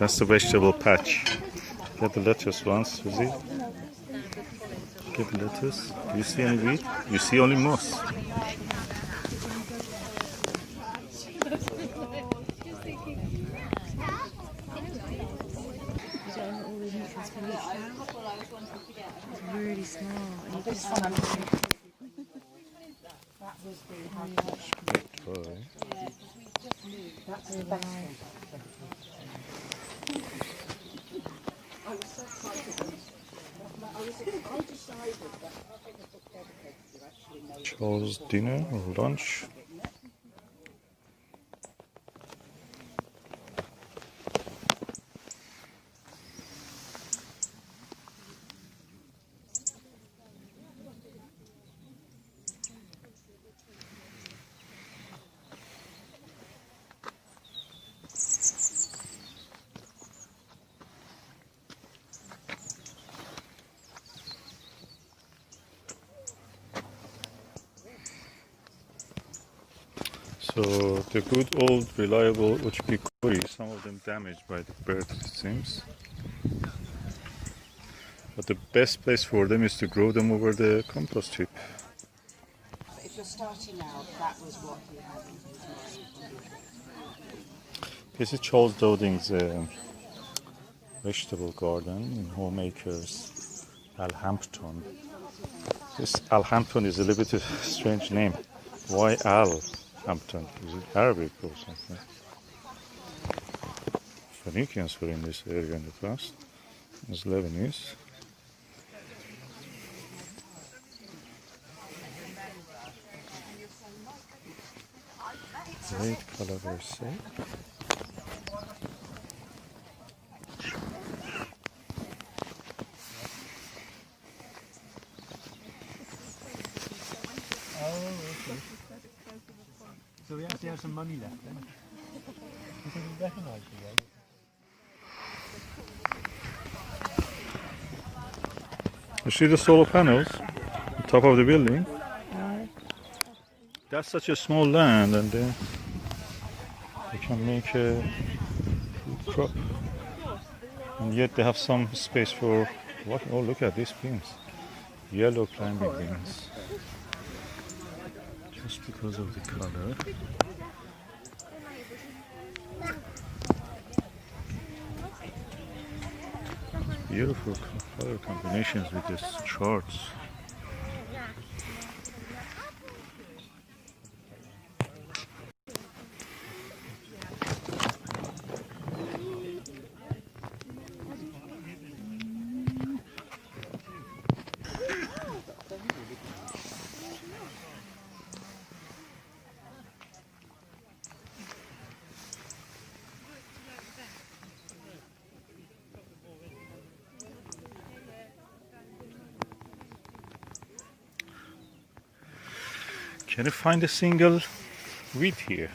That's the vegetable patch. Get the lettuce once, Susie. Get the lettuce. Do you see any wheat? You see only moss. It's really small. And you just That's the best one. Charles' dinner or lunch. So the good old reliable HP curry, some of them damaged by the bird it seems. But the best place for them is to grow them over the compost heap. If you're starting out, that was what you had in mind. This is Charles Dowding's vegetable garden in Homemakers, Alhampton. This Alhampton is a little bit of a strange name. Why Alhampton? Is it Arabic or something? Phoenicians were in this area in the past, as Lebanese. Great calabash. So we actually have some money left then. You think we recognise the way? You see the solar panels on top of the building? That's such a small land, and then they can make a food crop. And yet they have some space for what? Oh, look at these beans. Yellow climbing beans. Just because of the color. Beautiful color combinations with these charts. Can you find a single wheat here?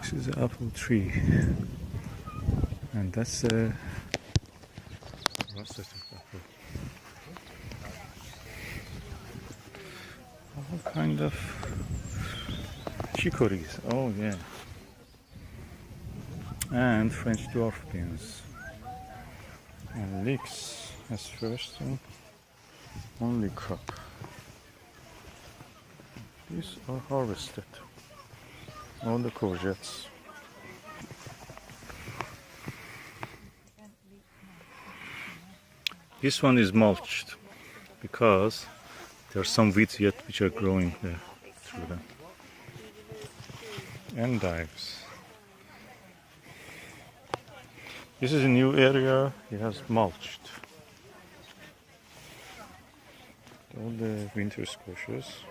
This is an apple tree, and that's a russet apple. All kind of chicories. Oh yeah, and French dwarf beans. And leeks as first and only crop. These are harvested. All the courgettes. This one is mulched because there are some weeds yet which are growing there through them. Endives. This is a new area, it has mulched. All the winter squashes.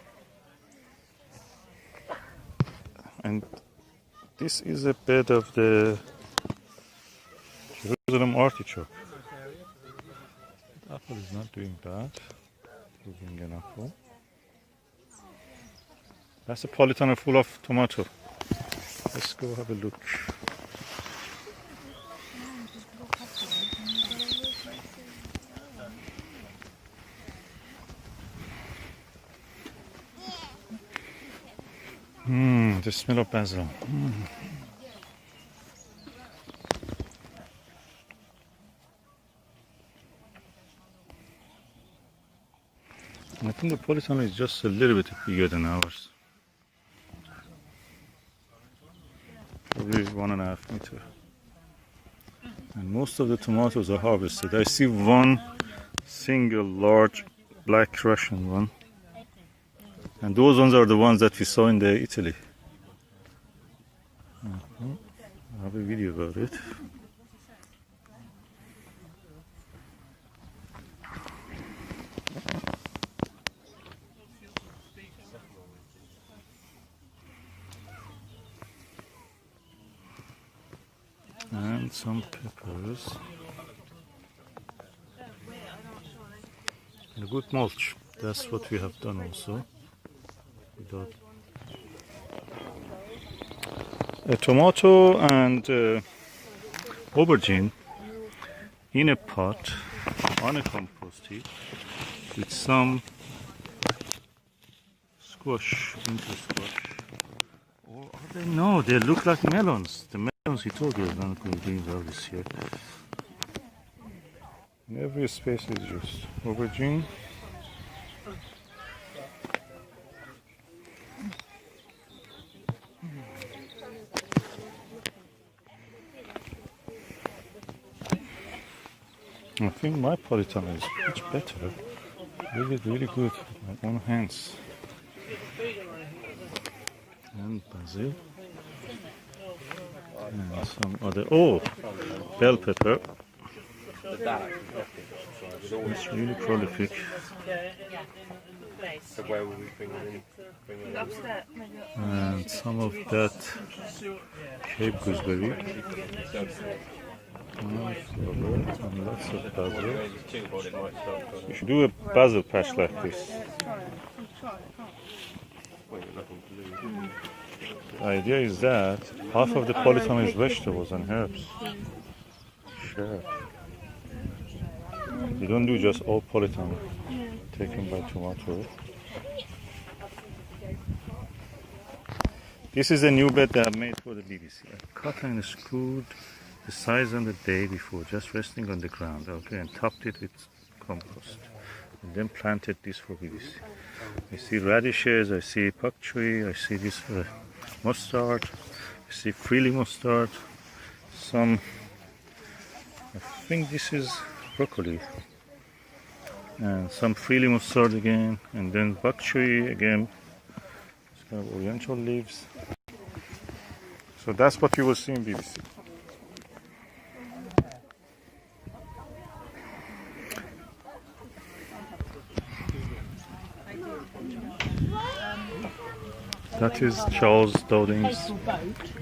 And this is a bed of the Jerusalem artichoke. The apple is not doing bad. Looking an apple. That's a polytunnel full of tomato. Let's go have a look. The smell of basil. I think the polytunnel is just a little bit bigger than ours. Probably 1.5 meters. And most of the tomatoes are harvested. I see one single large black Russian one. And those ones are the ones that we saw in the Italy. I have a video about it. And some peppers. And a good mulch. That's what we have done also. Without a tomato and aubergine in a pot on a compost heap with some squash, winter squash. Or are they? No, they look like melons. The melons he told you are not going to be this year. In every space is used. Aubergine. I think my polytunnel is much better. Really good. My own hands. And basil. And some other. Oh! Bell pepper. It's really prolific. So where will we bring it in? And some of that Cape gooseberry. And lots of basil. You should do a basil patch like this. The idea is that half of the polytunnel is vegetables and herbs. Sure. You don't do just all polytunnel taken by tomato. This is a new bed that I made for the BBC. I cut and screwed the size on the day before, just resting on the ground, okay, and topped it with compost. And then planted this for BBC. I see radishes, I see pak choi, I see this mustard, I see freely mustard, some, I think this is broccoli, and some freely mustard again, and then bok choy again. It's kind of oriental leaves. So that's what you will see in BBC. That is Charles Dowding's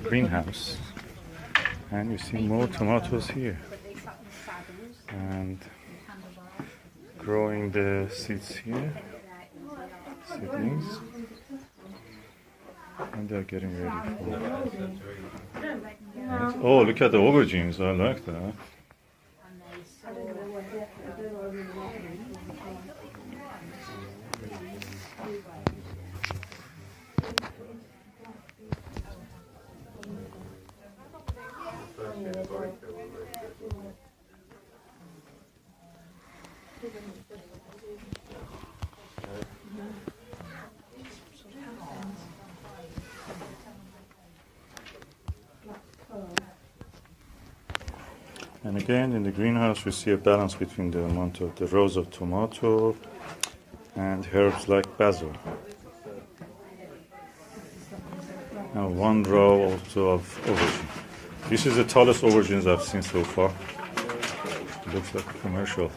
greenhouse, and you see more tomatoes here, and growing the seeds here, seedlings, and they're getting ready for it. Oh, look at the aubergines, I like that. And again, in the greenhouse, we see a balance between the amount of the rows of tomato and herbs like basil. And one row also of aubergine. This is the tallest aubergines I've seen so far. It looks like a commercial.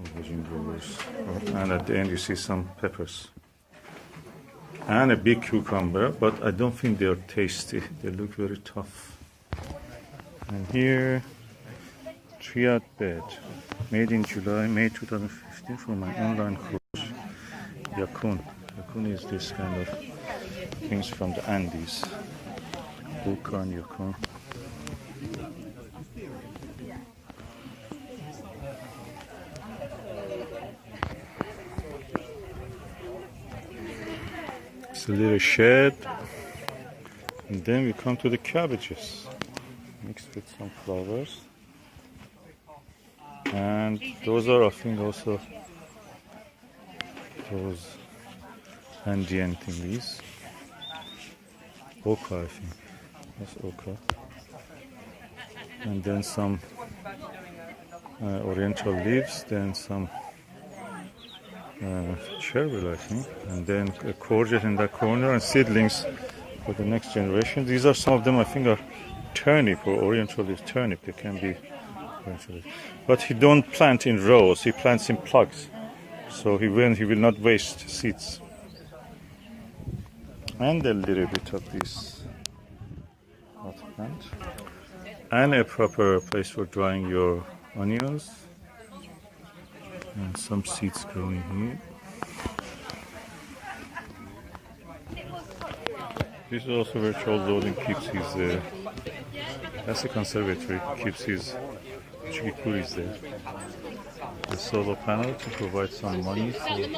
Aubergine growers. And at the end, you see some peppers. And a big cucumber, but I don't think they are tasty. They look very tough. And here, triad bed, made in May 2015 for my online course, Yakun. Yakun is this kind of things from the Andes. Buka and Yakun. It's a little shed. And then we come to the cabbages, mixed with some flowers. And those are, I think, also those Andean thingies. Okra, I think. That's okra. And then some oriental leaves, then some chervil, I think, and then a courgette in that corner, and seedlings for the next generation. These are some of them, I think, are turnip or oriental leaf turnip. They can be oriental leaf. But he don't plant in rows, he plants in plugs. So he will not waste seeds. And a little bit of this hot plant. And a proper place for drying your onions. And some seeds growing here. This is also where Charles Dowding keeps his, that's the conservatory, keeps his chikikuris there. The solar panel to provide some money for being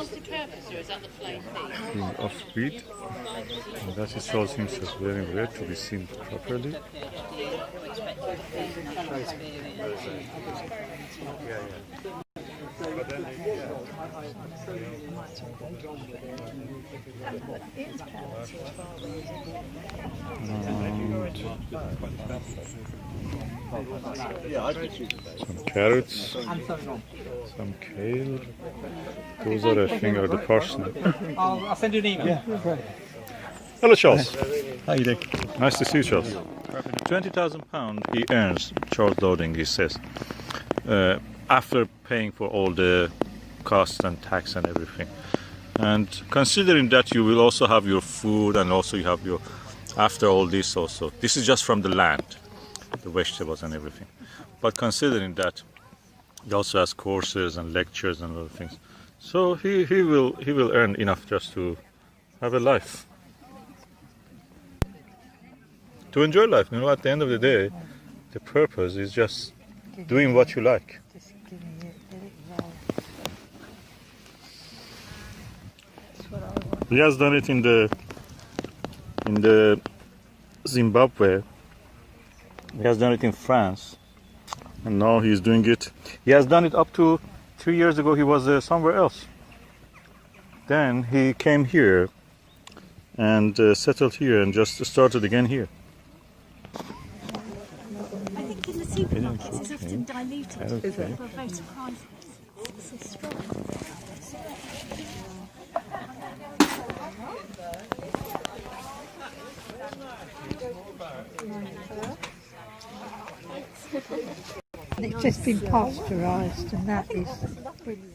off-grid. And that is Charles himself wearing red to be seen properly. Some carrots, some kale. Those are, I think, are the parsnip. I'll send you an email. Yeah, great. Hello, Charles. How you doing? Nice to see you, Charles. £20,000 he earns, Charles Dowding, he says, after paying for all the costs and tax and everything. And considering that you will also have your food and also you have your, after all this also, this is just from the land, the vegetables and everything. But considering that he also has courses and lectures and other things, so he will earn enough just to have a life, to enjoy life. You know, at the end of the day, the purpose is just doing what you like. He has done it in the Zimbabwe. He has done it in France, and now he's doing it. He has done it up to 3 years ago. He was somewhere else. Then he came here and settled here and just started again here. I think in the supermarkets it's often diluted. Okay. People are very surprised. It's so strong. It's just been pasteurised, and that is brilliant.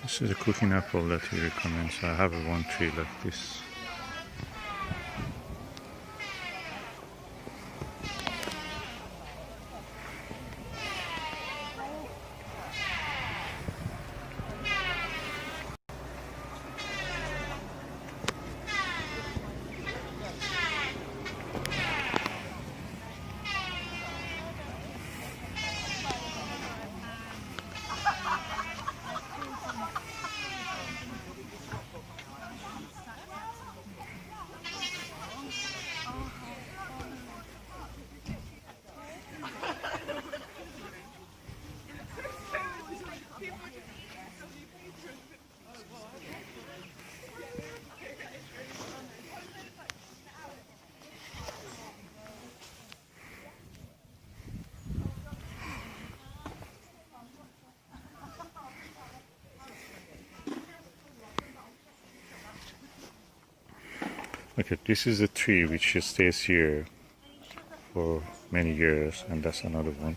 This is a cooking apple that he recommends. I have one tree like this. Okay, this is a tree which stays here for many years, and that's another one.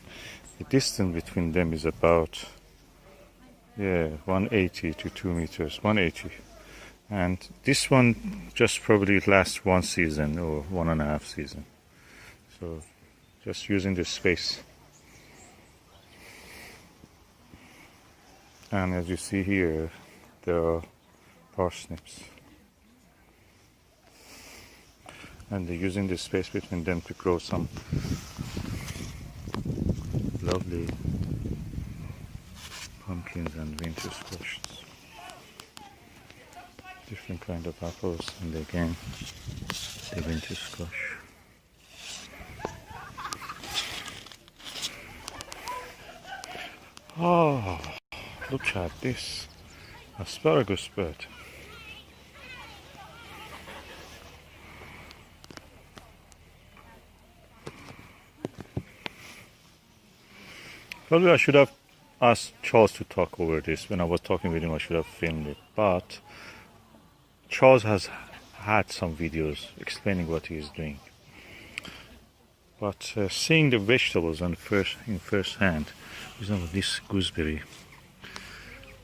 The distance between them is about 180 to 2 meters, 180. And this one just probably lasts one season or 1.5 season. So just using this space. And as you see here, there are parsnips. And they're using the space between them to grow some lovely pumpkins and winter squashes. Different kind of apples, and again the winter squash. Oh, look at this asparagus bed. Probably I should have asked Charles to talk over this. When I was talking with him, I should have filmed it. But Charles has had some videos explaining what he is doing. But seeing the vegetables in first hand, for example, this gooseberry,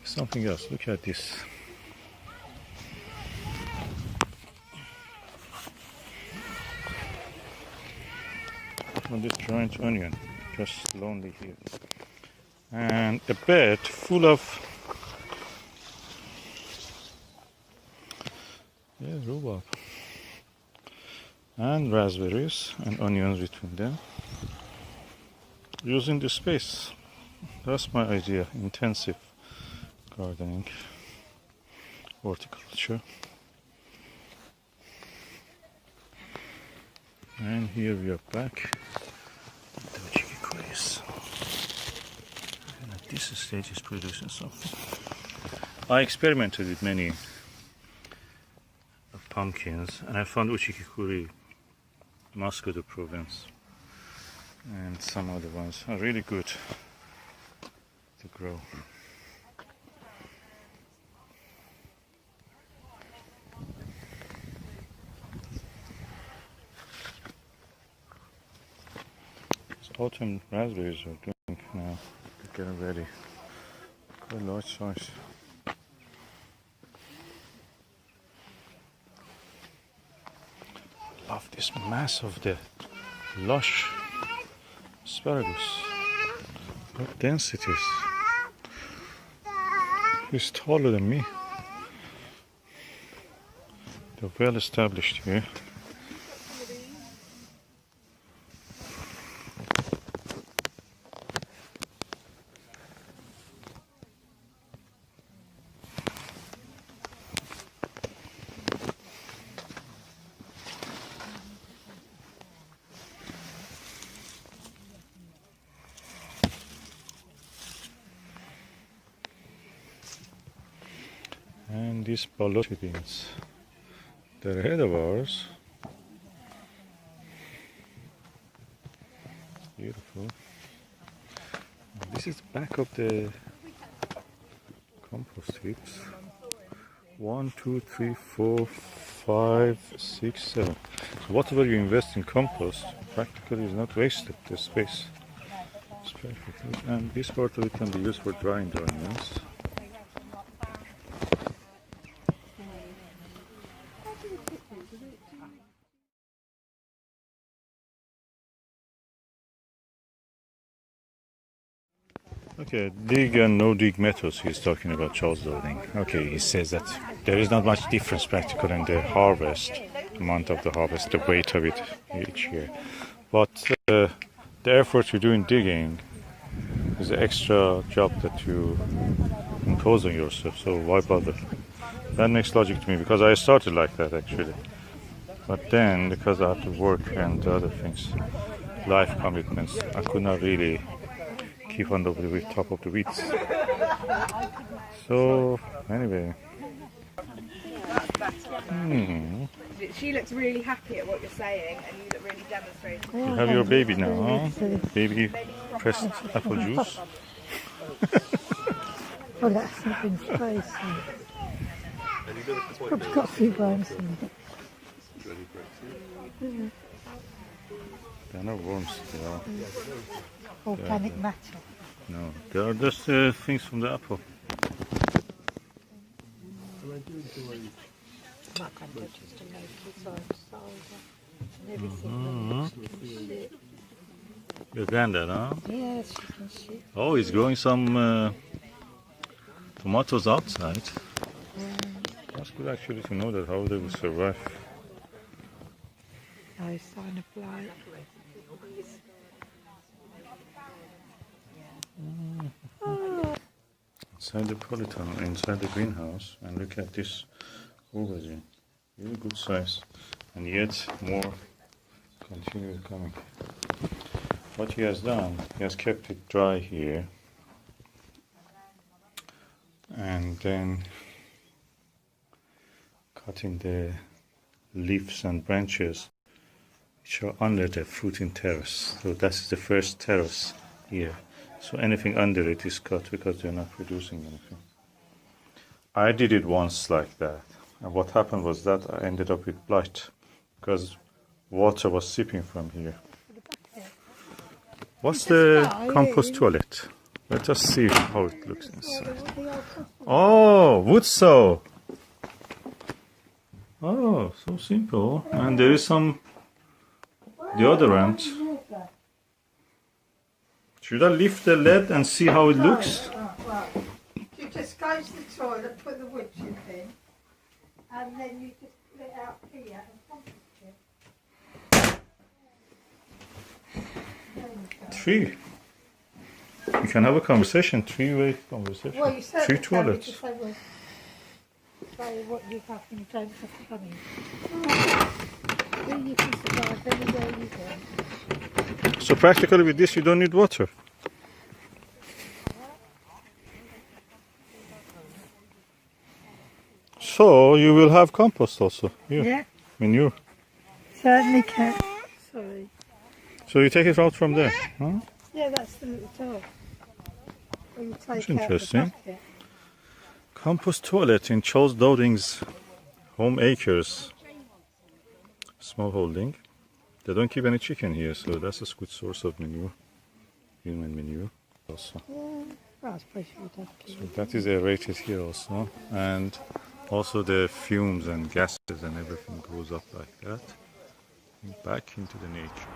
something else. Look at this. And this giant onion, just lonely here. And a bed full of rhubarb and raspberries and onions between them, using the space. That's my idea. Intensive gardening, horticulture. And here we are back with the chickpeas. And at this stage is producing something. I experimented with many pumpkins, and I found Uchikikuri, Moscow de Provence, and some other ones are really good to grow. Autumn raspberries are doing now, they're getting ready. Quite large size. Love this mass of the lush asparagus. What densities. It's taller than me. They're well established here. And these balochi beans, they're ahead of ours. Beautiful. And this is the back of the compost heaps. 1, 2, 3, 4, 5, 6, 7. So whatever you invest in compost practically is not wasted. The space is perfect. And this part of it can be used for drying the onions. Okay, dig and no dig methods. He's talking about Charles Dowding. Okay, he says that there is not much difference practically in the harvest, amount of the harvest, the weight of it each year. But the effort you do in digging is an extra job that you impose on yourself. So why bother? That makes logic to me because I started like that actually. But then, because I have to work and other things, life commitments, I could not really keep on the top of the weeds. So anyway, She looks really happy at what you're saying, and you look really demonstrated. you have your baby now, huh? Baby pressed apple juice. Well, that's not in space. Probably got a few bones in it. ready for it. They're not worms, they are. Organic matter. No, they are just things from the apple. And I do enjoy My granddad used to make his own cider and everything. Your granddad, huh? Yes, you can see. Oh, he's growing some tomatoes outside. That's good actually to know that how they will survive. No sign of life. Inside the polytunnel, inside the greenhouse, and look at this aubergine. Really good size, and yet more continue coming. What he has done, he has kept it dry here, and then cutting the leaves and branches which are under the fruiting terrace. So that's the first terrace here. So anything under it is cut because they're not producing anything. I did it once like that, and what happened was that I ended up with blight because water was seeping from here. What's the compost toilet? Let us see how it looks inside. Oh, wood saw. Oh, so simple. And there is some the other end. Should I lift the lid and see how it looks? You just go to the toilet, put the wood chip in, and then you just put it out here and compost it. Three. You can have a conversation, three-way conversation. Well, you Three certainly can, toilets. because they will say what you have when you don't have the money. You can survive anywhere you go. So practically with this you don't need water. So you will have compost also here. Yeah, Manure. certainly can. Sorry. So you take it out from there. Huh? Yeah, that's the little tub. Where you take That's out the interesting. bucket. Compost toilet in Charles Dowding's home acres. Small holding. They don't keep any chicken here, so that's a good source of manure. Human manure also. Yeah, well, I suppose you would have to. So that is aerated here also. And also the fumes and gases and everything goes up like that. And back into the nature.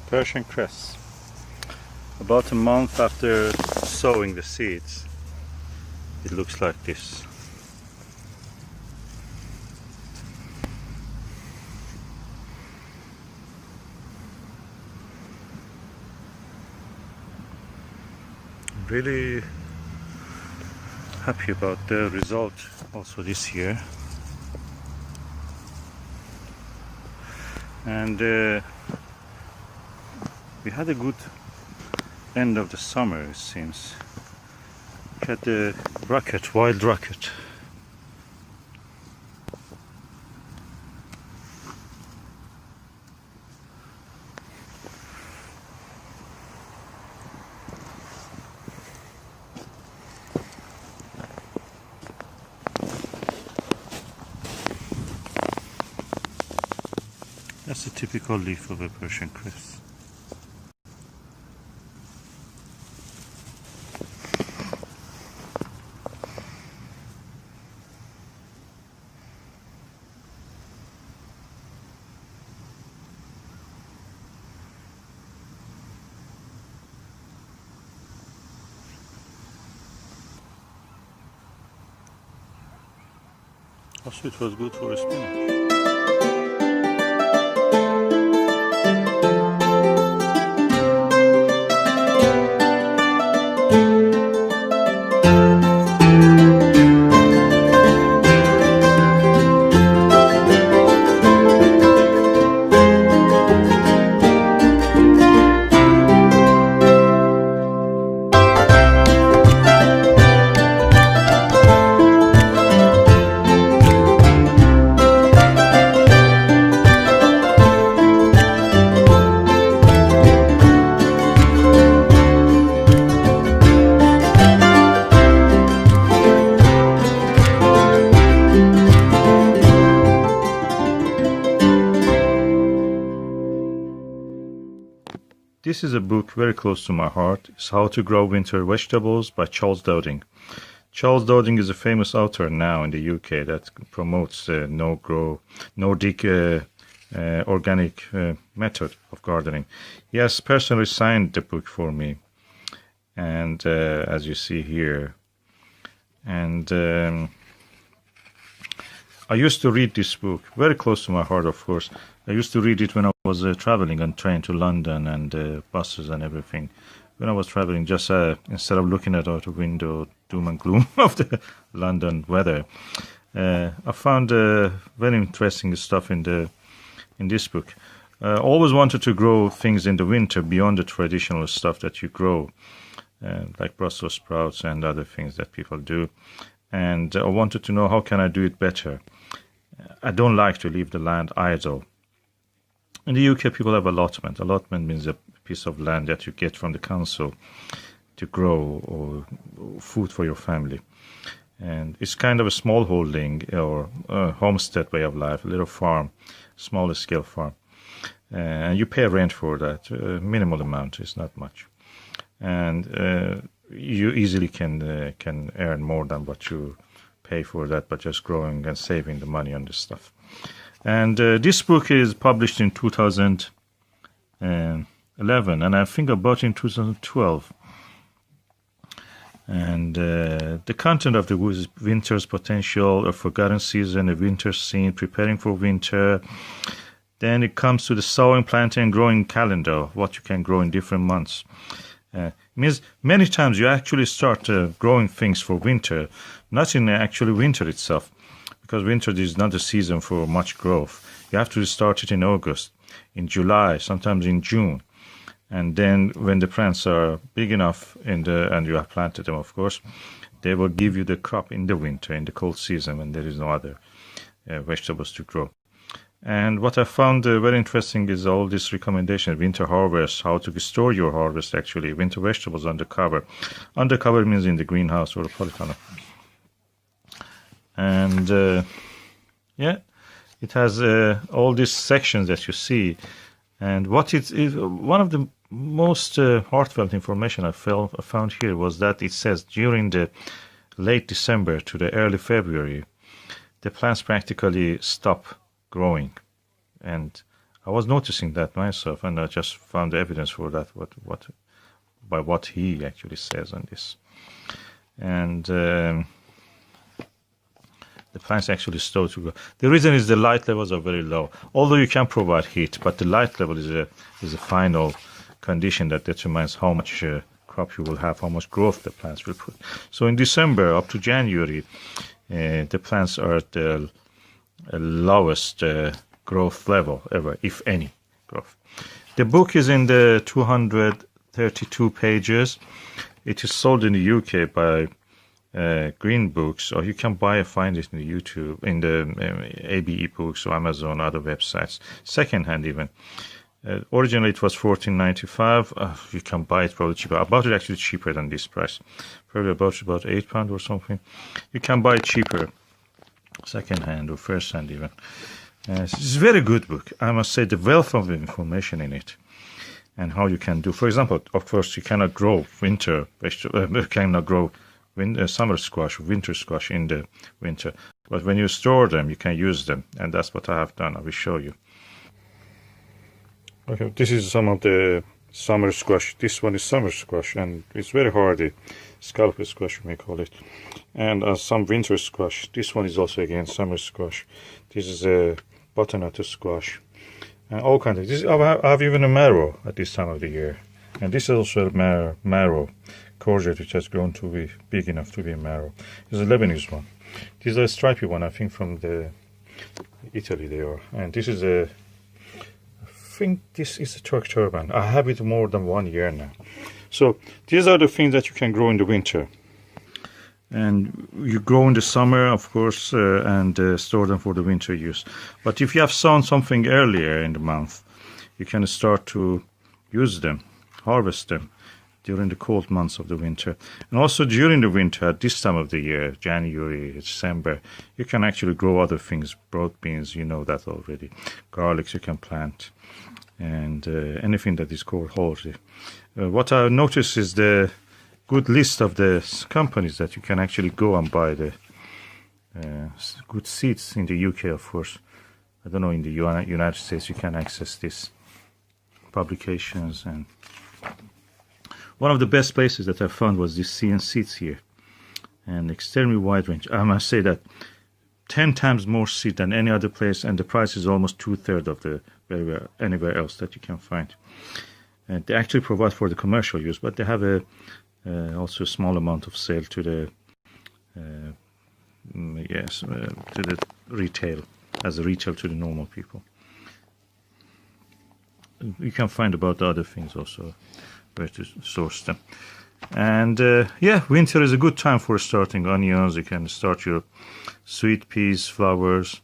Persian cress. About a month after sowing the seeds, it looks like this. Really happy about the result also this year. And we had a good end of the summer, it seems. Look at the rocket, wild rocket. That's a typical leaf of a Persian cress. Also, it was good for a spinach. this is a book very close to my heart. It's How to Grow Winter Vegetables by Charles Dowding. Charles Dowding is a famous author now in the UK that promotes Nordic organic method of gardening. He has personally signed the book for me, and as you see here, and I used to read this book, very close to my heart, of course. I used to read it when I was traveling on train to London and buses and everything. When I was traveling, just instead of looking out the window, doom and gloom of the London weather, I found very interesting stuff in this book. Always wanted to grow things in the winter beyond the traditional stuff that you grow, like Brussels sprouts and other things that people do. And I wanted to know, how can I do it better? I don't like to leave the land idle. In the UK, people have allotment. Allotment means a piece of land that you get from the council to grow or food for your family. And it's kind of a small holding or a homestead way of life, a little farm, smaller scale farm. And you pay rent for that, minimal amount, it's not much. And you easily can earn more than what you pay for that by just growing and saving the money on this stuff. And this book is published in 2011, and I think I bought it in 2012. And the content of the book is winter's potential, a forgotten season, a winter scene, preparing for winter. Then it comes to the sowing, planting, and growing calendar, what you can grow in different months. It means many times you actually start growing things for winter, not in actually winter itself, because winter is not a season for much growth. You have to start it in August, in July, sometimes in June. And then when the plants are big enough and you have planted them, of course, they will give you the crop in the winter, in the cold season, when there is no other vegetables to grow. And what I found very interesting is all these recommendations: winter harvest, how to store your harvest, actually, winter vegetables under cover. Under cover means in the greenhouse or the polytunnel. And it has all these sections that you see. And what is one of the most heartfelt information I found here was that it says during the late December to the early February, the plants practically stop growing. And I was noticing that myself, and I just found evidence for that by what he actually says on this. And the plants actually start to grow. The reason is the light levels are very low. Although you can provide heat, but the light level is a final condition that determines how much crop you will have, how much growth the plants will put. So in December up to January, the plants are at the lowest growth level ever, if any growth. The book is in the 232 pages. It is sold in the UK by Green Books, or you can find it in the YouTube, in the ABE Books or Amazon, other websites, secondhand even. Originally it was $14.95. You can buy it probably cheaper. I bought it actually cheaper than this price, probably about £8 or something. You can buy it cheaper, secondhand or firsthand even. It's a very good book. I must say, the wealth of information in it, and how you can do. For example, of course, you cannot grow winter vegetable, cannot grow summer squash, winter squash in the winter. But when you store them, you can use them, and that's what I have done. I will show you. Okay, this is some of the summer squash. This one is summer squash, and it's very hardy. Scallop squash, we may call it. And some winter squash. This one is also again summer squash. This is a butternut squash. And all kinds of this. I have even a marrow at this time of the year. And this is also a marrow courgette, which has grown to be big enough to be a marrow. It's a Lebanese one. This is a stripy one, I think, from Italy they are. And this is I think this is a Turk turban. I have it more than 1 year now. So these are the things that you can grow in the winter. And you grow in the summer, of course, and store them for the winter use. But if you have sown something earlier in the month, you can start to use them, harvest them during the cold months of the winter. And also during the winter, at this time of the year, January, December, you can actually grow other things, broad beans, you know that already. Garlics you can plant. and anything that is called horse. What I noticed is the good list of the companies that you can actually go and buy the good seeds in the UK, of course. I don't know, in the United States you can access these publications. And one of the best places that I found was this CN Seeds here, and extremely wide range. I must say that 10 times more seed than any other place, and the price is almost 2/3 of the anywhere else that you can find. And they actually provide for the commercial use, but they have also a small amount of sale to the to the retail, as a retail to the normal people. You can find about the other things also, where to source them. And winter is a good time for starting onions. You can start your sweet peas, flowers.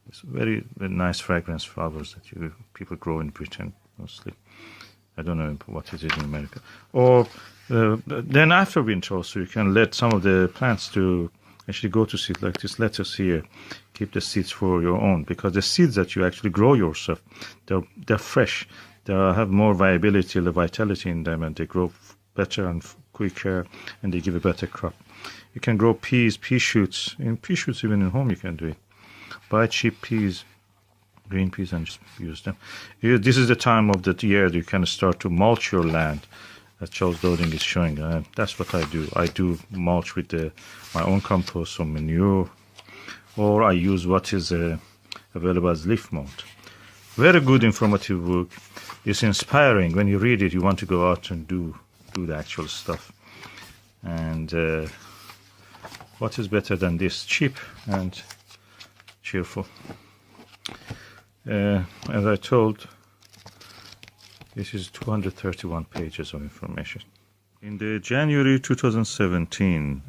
It's very, very nice fragrance flowers that people grow in Britain mostly. I don't know what it is in America. Or then after winter also, you can let some of the plants to actually go to seed, like this lettuce here. Keep the seeds for your own, because the seeds that you actually grow yourself, they're fresh. They have more viability, the vitality in them, and they grow better and quicker, and they give a better crop. You can grow peas, pea shoots. In pea shoots, even in home, you can do it. Buy cheap peas, green peas, and just use them. This is the time of the year you can start to mulch your land, as Charles Dowding is showing. That's what I do. I do mulch with my own compost or manure, or I use what is available as leaf mold. Very good informative book. It's inspiring. When you read it, you want to go out and do the actual stuff. And what is better than this? Cheap and cheerful. As I told, this is 231 pages of information. In the January 2017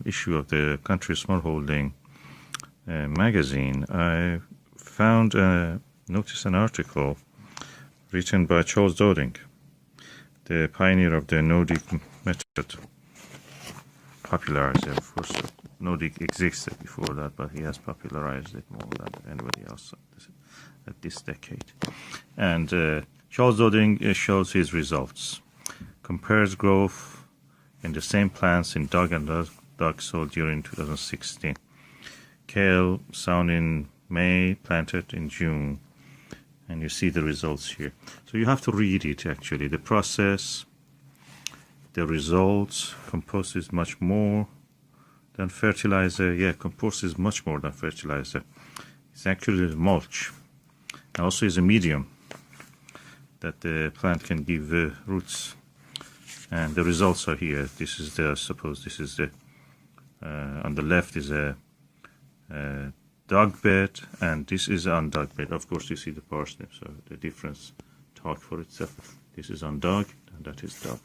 issue of the Country Smallholding magazine, I noticed an article written by Charles Dowding, the pioneer of the no-dig method, popularizer. Of course, no-dig existed before that, but he has popularized it more than anybody else at this decade. And Charles Dowding shows his results, compares growth in the same plants in dug and dug soil during 2016. Kale sown in May, planted in June, and you see the results here. So you have to read it actually, the process, the results. Compost is much more than fertilizer. Yeah, compost is much more than fertilizer. It's actually the mulch. And also is a medium that the plant can give roots. And the results are here. This is the, suppose this is the, on the left is a dug bed, and this is undug bed. Of course, you see the parsnip, so the difference talks for itself. This is undug, and that is dug.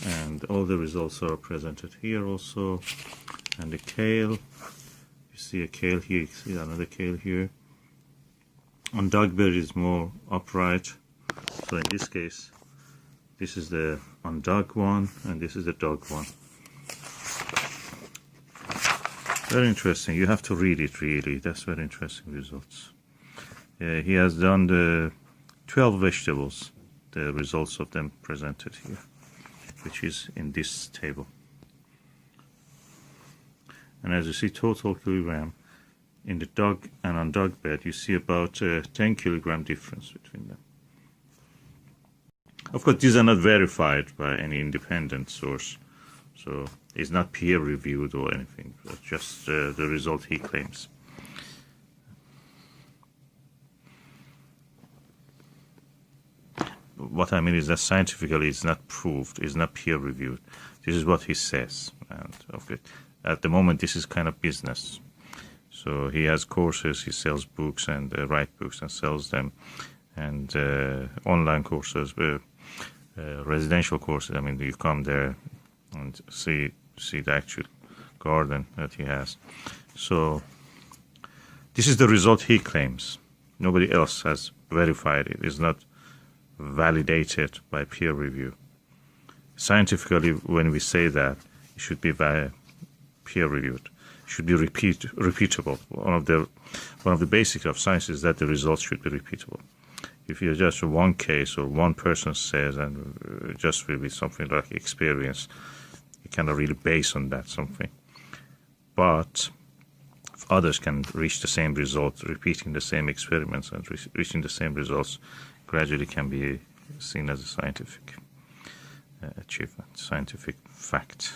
And all the results are presented here also. And the kale, you see a kale here, you see another kale here. Undug bed is more upright. So in this case, this is the undug one, and this is the dug one. Very interesting. You have to read it, really. That's very interesting results. He has done the 12 vegetables, the results of them presented here, which is in this table. And as you see, total kilogram in the dug and undug bed, you see about 10 kilogram difference between them. Of course, these are not verified by any independent source, so it's not peer-reviewed or anything. It's just the result he claims. What I mean is that scientifically it's not proved, it's not peer-reviewed. This is what he says. And okay, at the moment, this is kind of business. So he has courses, he sells books and writes books and sells them, and online courses, residential courses. I mean, you come there and see the actual garden that he has. So this is the result he claims. Nobody else has verified it. It's not validated by peer review. Scientifically, when we say that, it should be peer reviewed. It should be repeatable. One of the basics of science is that the results should be repeatable. if you just one case or one person says, and just will be something like experience, you cannot really base on that something. But if others can reach the same results, repeating the same experiments and reaching the same results, gradually can be seen as a scientific achievement, scientific fact.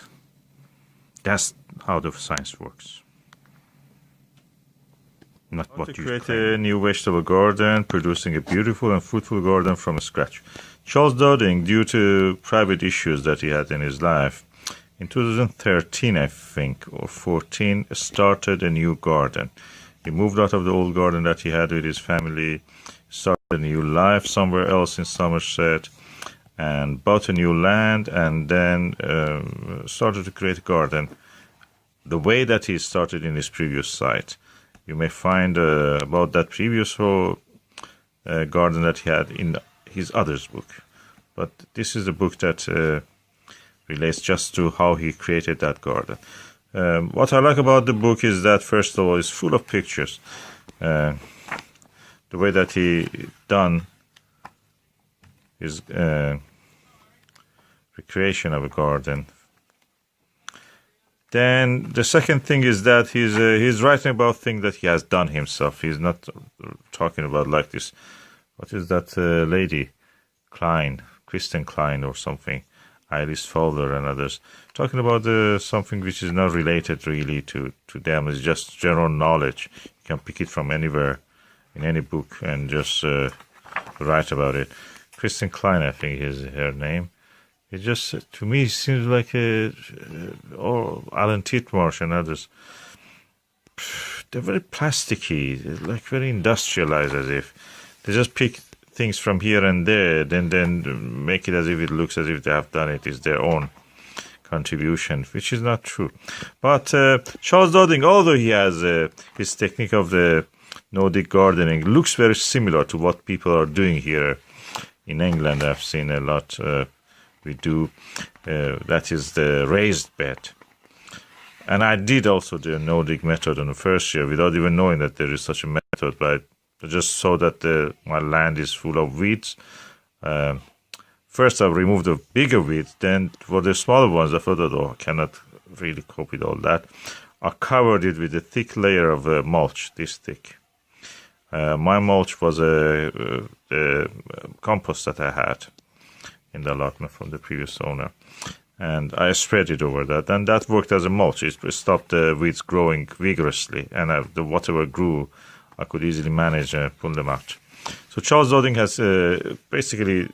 That's how the science works. Not what you create a new vegetable garden, producing a beautiful and fruitful garden from scratch. Charles Dowding, due to private issues that he had in his life, in 2013, I think, or 14, started a new garden. He moved out of the old garden that he had with his family, started a new life somewhere else in Somerset, and bought a new land, and then started to create a garden the way that he started in his previous site. You may find about that previous whole garden that he had in his others book. But this is the book that relates just to how he created that garden. What I like about the book is that, first of all, it's full of pictures. The way that he done his recreation of a garden. Then the second thing is that he's writing about things that he has done himself. He's not talking about like this. What is that lady? Kristen Klein or something. Iris Fowler and others. Talking about something which is not related really to them. It's just general knowledge. You can pick it from anywhere in any book and just write about it. Kristen Klein, I think is her name. It just, to me, seems like or Alan Titmarsh and others. They're very plasticky, like very industrialized, as if they just pick things from here and there, then make it as if it looks as if they have done it. It's their own contribution, which is not true. But Charles Dowding, although he has his technique of the Nordic gardening, looks very similar to what people are doing here in England. I've seen a lot. We do, that is the raised bed. And I did also the Nordic method in the first year without even knowing that there is such a method, but I just saw that my land is full of weeds. First I removed the bigger weeds, then for the smaller ones I thought that, I cannot really cope with all that. I covered it with a thick layer of mulch, this thick. My mulch was a compost that I had in the allotment from the previous owner, and I spread it over that, and that worked as a mulch. It stopped the weeds growing vigorously, and whatever grew I could easily manage and pull them out. So Charles Dowding has basically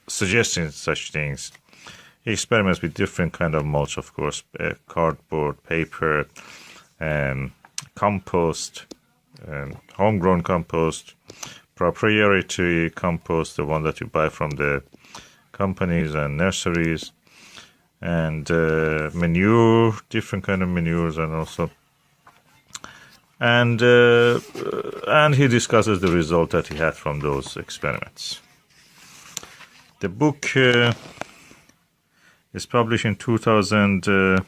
suggesting such things. He experiments with different kind of mulch, of course, cardboard, paper, compost, homegrown compost, proprietary compost, the one that you buy from the companies and nurseries, and manure, different kind of manures, and also, and he discusses the result that he had from those experiments. The book is published in 2000. If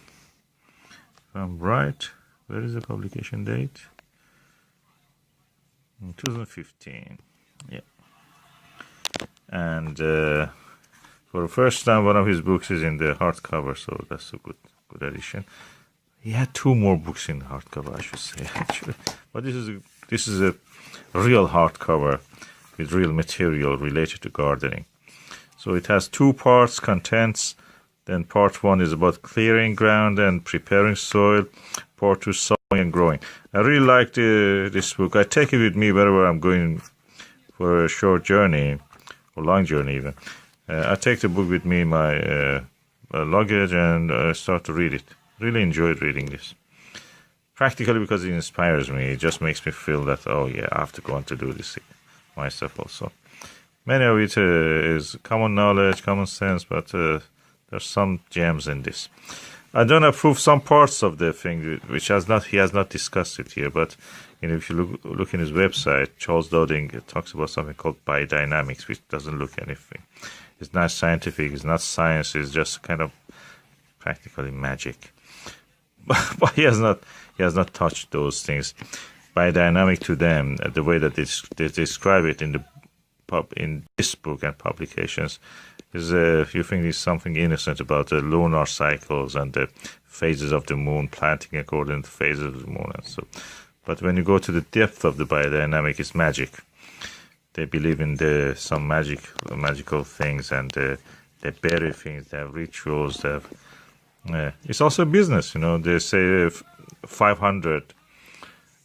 I'm right, where is the publication date? In 2015. Yeah, and for the first time, one of his books is in the hardcover, so that's a good addition. He had 2 more books in hardcover, I should say, actually. But this is a real hardcover with real material related to gardening. So it has 2 parts, contents. Then part 1 is about clearing ground and preparing soil. Part 2, sowing and growing. I really like this book. I take it with me wherever I'm going for a short journey, or long journey even. I take the book with me in my luggage and I start to read it. Really enjoyed reading this. Practically because it inspires me. It just makes me feel that, oh yeah, I have to go on to do this myself also. Many of it is common knowledge, common sense, but there's some gems in this. I don't approve some parts of the thing which he has not discussed it here, but if you look in his website, Charles Dowding talks about something called biodynamics, which doesn't look anything. It's not scientific, it's not science, it's just kind of practically magic. But he has not touched those things. Biodynamic to them, the way that they describe it in the in this book and publications is you think there's something innocent about the lunar cycles and the phases of the moon, planting according to the phases of the moon, and so. But when you go to the depth of the biodynamic, it's magic. They believe in some magical things, and they bury things. They have rituals. They have. It's also business, you know. They say 500.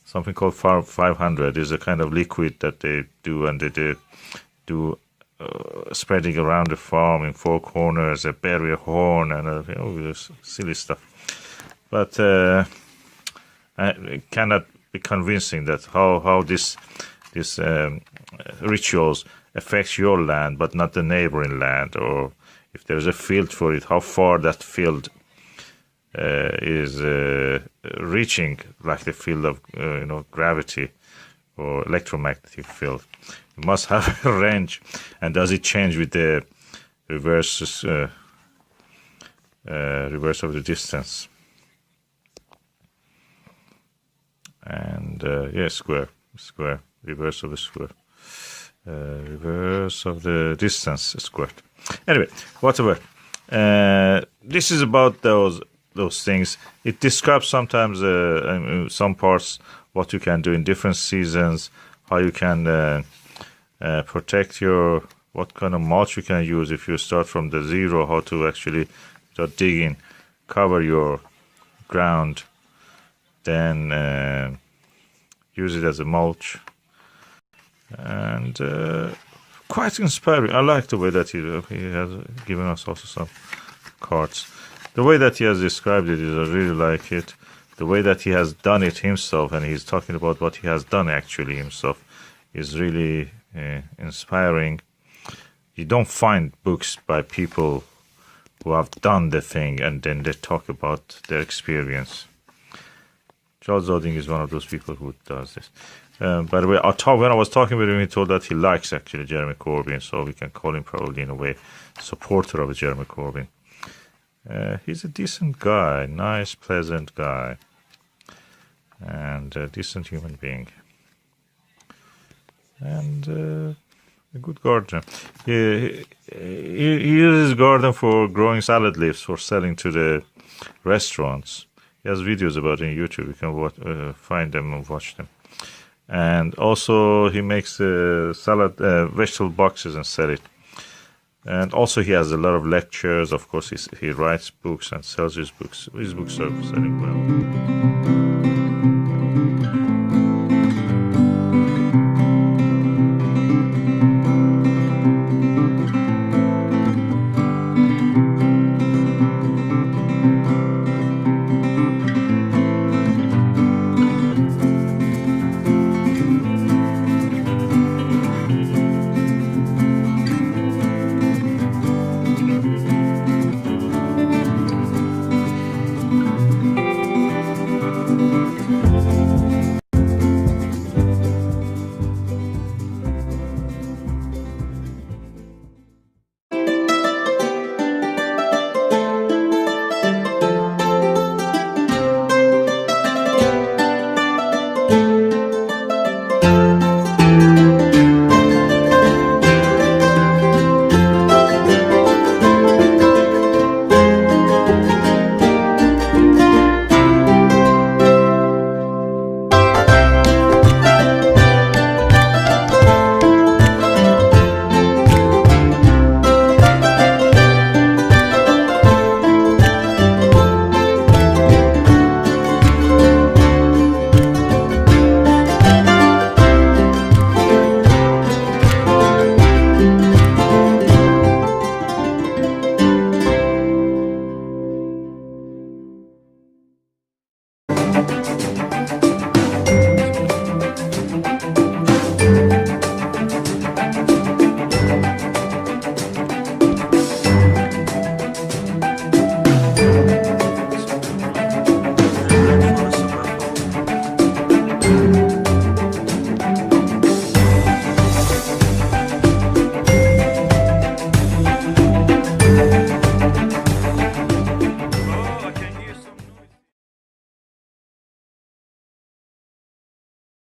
Something called 500 is a kind of liquid that they do, and they do spreading around the farm in four corners, a bury a horn, and this silly stuff. But it cannot be convincing that how this rituals affects your land, but not the neighboring land, or if there's a field for it, how far that field is reaching, like the field of gravity or electromagnetic field. It must have a range, and does it change with the reverse of the distance? And square, reverse of the square, reverse of the distance squared. Anyway, whatever. This is about those things. It describes sometimes some parts what you can do in different seasons, how you can protect what kind of mulch you can use if you start from the zero, how to actually start digging, cover your ground, then use it as a mulch, and quite inspiring. I like the way that he has given us also some cards. The way that he has described it is, I really like it. The way that he has done it himself, and he's talking about what he has done actually himself, is really inspiring. You don't find books by people who have done the thing and then they talk about their experience. Charles Dowding is one of those people who does this. By the way, when I was talking with him, he told that he likes actually Jeremy Corbyn, so we can call him probably in a way supporter of Jeremy Corbyn. He's a decent guy, nice, pleasant guy, and a decent human being, and a good gardener. He uses his garden for growing salad leaves for selling to the restaurants. He has videos about it on YouTube. You can find them and watch them. And also he makes salad vegetable boxes and sell it. And also he has a lot of lectures. Of course, he writes books and sells his books. His books are selling well.